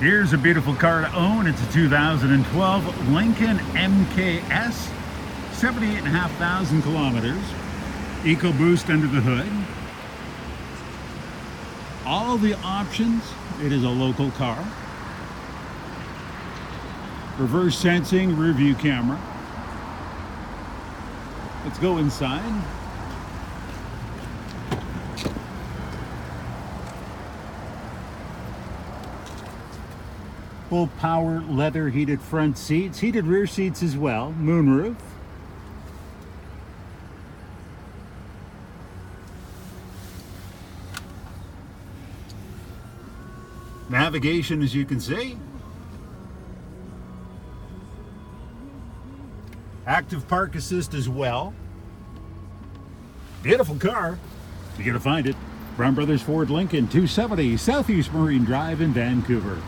Here's a beautiful car to own. It's a 2012 Lincoln MKS, 78,500 kilometers. EcoBoost under the hood. All the options. It is a local car. Reverse sensing, rear view camera. Let's go inside. Full power leather heated front seats, heated rear seats as well, moonroof. Navigation, as you can see. Active park assist as well. Beautiful car. You're going to find it. Brown Brothers Ford Lincoln, 270 Southeast Marine Drive in Vancouver.